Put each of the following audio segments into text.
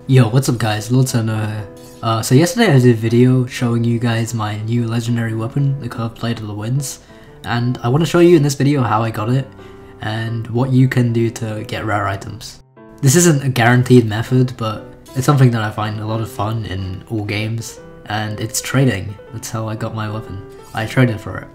Yo, what's up guys, Lord Sono here. So yesterday I did a video showing you guys my new legendary weapon, the Curved Blade of the Winds, and I want to show you in this video how I got it, and what you can do to get rare items. This isn't a guaranteed method, but it's something that I find a lot of fun in all games, and it's trading. That's how I got my weapon. I traded for it.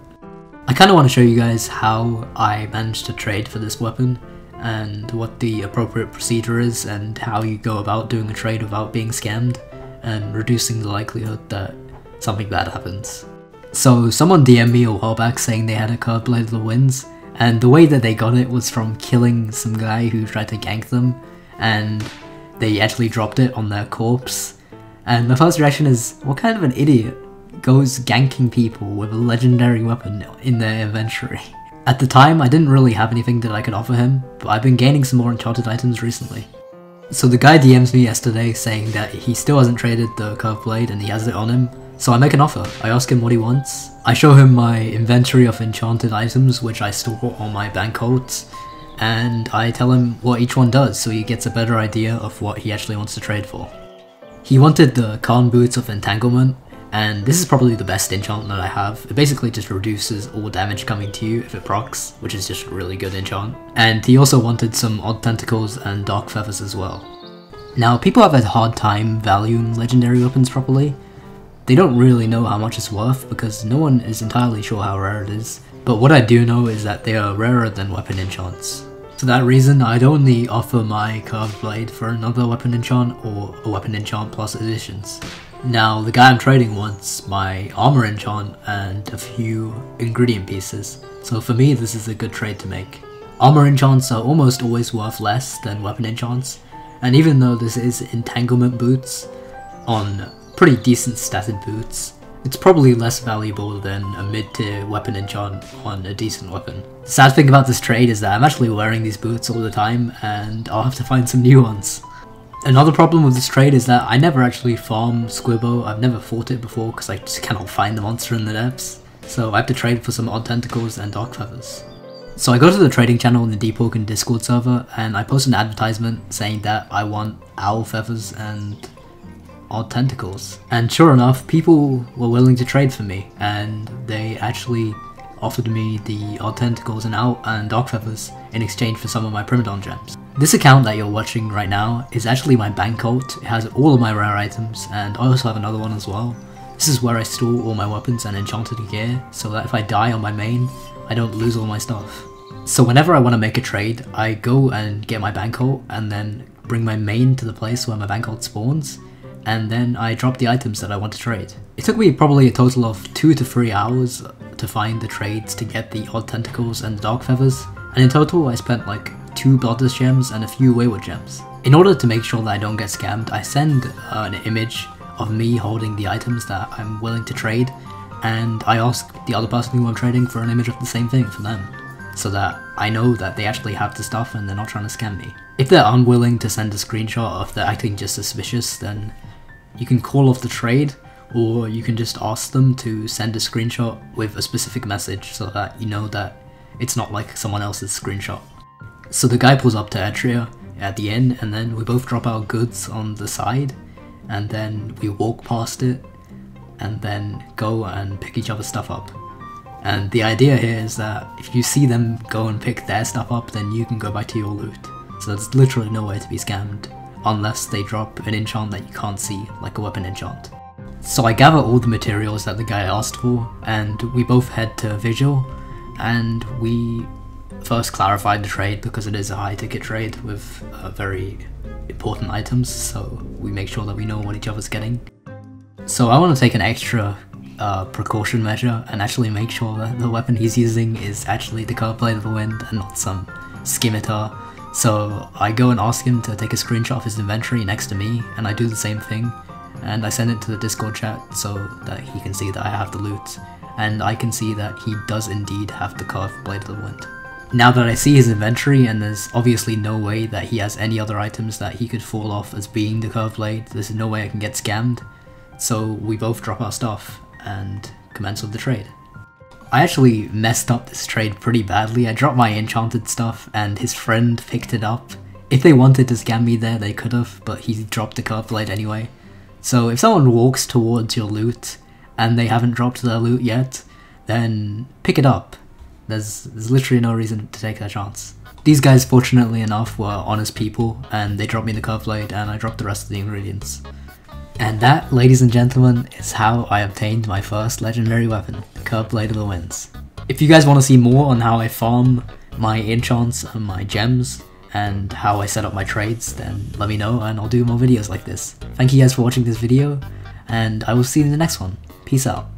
I kinda want to show you guys how I managed to trade for this weapon, and what the appropriate procedure is, and how you go about doing a trade without being scammed, and reducing the likelihood that something bad happens. So someone DM'd me a while back saying they had a Curved Blade of the Winds, and the way that they got it was from killing some guy who tried to gank them, and they actually dropped it on their corpse. And my first reaction is, what kind of an idiot goes ganking people with a legendary weapon in their inventory? At the time, I didn't really have anything that I could offer him, but I've been gaining some more enchanted items recently. So the guy DMs me yesterday saying that he still hasn't traded the Curved Blade and he has it on him, so I make an offer. I ask him what he wants. I show him my inventory of enchanted items which I store on my bank holds, and I tell him what each one does so he gets a better idea of what he actually wants to trade for. He wanted the Khan Boots of Entanglement, and this is probably the best enchant that I have. It basically just reduces all damage coming to you if it procs, which is just a really good enchant. And he also wanted some Odd Tentacles and Dark Feathers as well. Now, people have a hard time valuing legendary weapons properly. They don't really know how much it's worth because no one is entirely sure how rare it is. But what I do know is that they are rarer than weapon enchants. For that reason, I'd only offer my Curved Blade for another weapon enchant or a weapon enchant plus additions. Now, the guy I'm trading wants my armor enchant and a few ingredient pieces, so for me this is a good trade to make. Armor enchants are almost always worth less than weapon enchants, and even though this is entanglement boots on pretty decent statted boots, it's probably less valuable than a mid-tier weapon enchant on a decent weapon. The sad thing about this trade is that I'm actually wearing these boots all the time and I'll have to find some new ones. Another problem with this trade is that I never actually farm Squibbo. I've never fought it before because I just cannot find the monster in the depths, so I have to trade for some Odd Tentacles and Dark Feathers. So I go to the trading channel in the Deepwoken Discord server and I post an advertisement saying that I want Owl Feathers and Odd Tentacles. And sure enough, people were willing to trade for me, and they actually offered me the Odd Tentacles and Dark Feathers in exchange for some of my Primadon gems. This account that you're watching right now is actually my bank vault. It has all of my rare items, and I also have another one as well. This is where I store all my weapons and enchanted gear, so that if I die on my main, I don't lose all my stuff. So whenever I want to make a trade, I go and get my bank vault, and then bring my main to the place where my bank vault spawns, and then I drop the items that I want to trade. It took me probably a total of 2 to 3 hours to find the trades to get the Odd Tentacles and the Dark Feathers, and in total I spent like 2 Bloodless gems and a few Wayward gems. In order to make sure that I don't get scammed, I send an image of me holding the items that I'm willing to trade, and I ask the other person who I'm trading for an image of the same thing for them, so that I know that they actually have the stuff and they're not trying to scam me. If they're unwilling to send a screenshot, or if they're acting just suspicious, then you can call off the trade, or you can just ask them to send a screenshot with a specific message so that you know that it's not like someone else's screenshot. So the guy pulls up to Etria at the inn, and then we both drop our goods on the side, and then we walk past it, and then go and pick each other's stuff up. And the idea here is that if you see them go and pick their stuff up, then you can go back to your loot. So there's literally no way to be scammed, unless they drop an enchant that you can't see, like a weapon enchant. So I gather all the materials that the guy asked for, and we both head to Vigil, and we first clarified the trade because it is a high ticket trade with very important items, so we make sure that we know what each other's getting. So I want to take an extra precaution measure and actually make sure that the weapon he's using is actually the Curved Blade of the Wind and not some scimitar. So I go and ask him to take a screenshot of his inventory next to me, and I do the same thing, and I send it to the Discord chat so that he can see that I have the loot, and I can see that he does indeed have the Curved Blade of the Wind. Now that I see his inventory, and there's obviously no way that he has any other items that he could fall off as being the Curved Blade, there's no way I can get scammed, so we both drop our stuff and commence with the trade. I actually messed up this trade pretty badly. I dropped my enchanted stuff and his friend picked it up If they wanted to scam me there, they could have, but he dropped the curved blade anyway. So if someone walks towards your loot and they haven't dropped their loot yet, then pick it up. There's literally no reason to take that chance. These guys, fortunately enough, were honest people, and they dropped me the curved blade, and I dropped the rest of the ingredients. And that, ladies and gentlemen, is how I obtained my first legendary weapon, the curved blade of the winds. If you guys want to see more on how I farm my enchants and my gems, and how I set up my trades, then let me know and I'll do more videos like this. Thank you guys for watching this video, and I will see you in the next one. Peace out.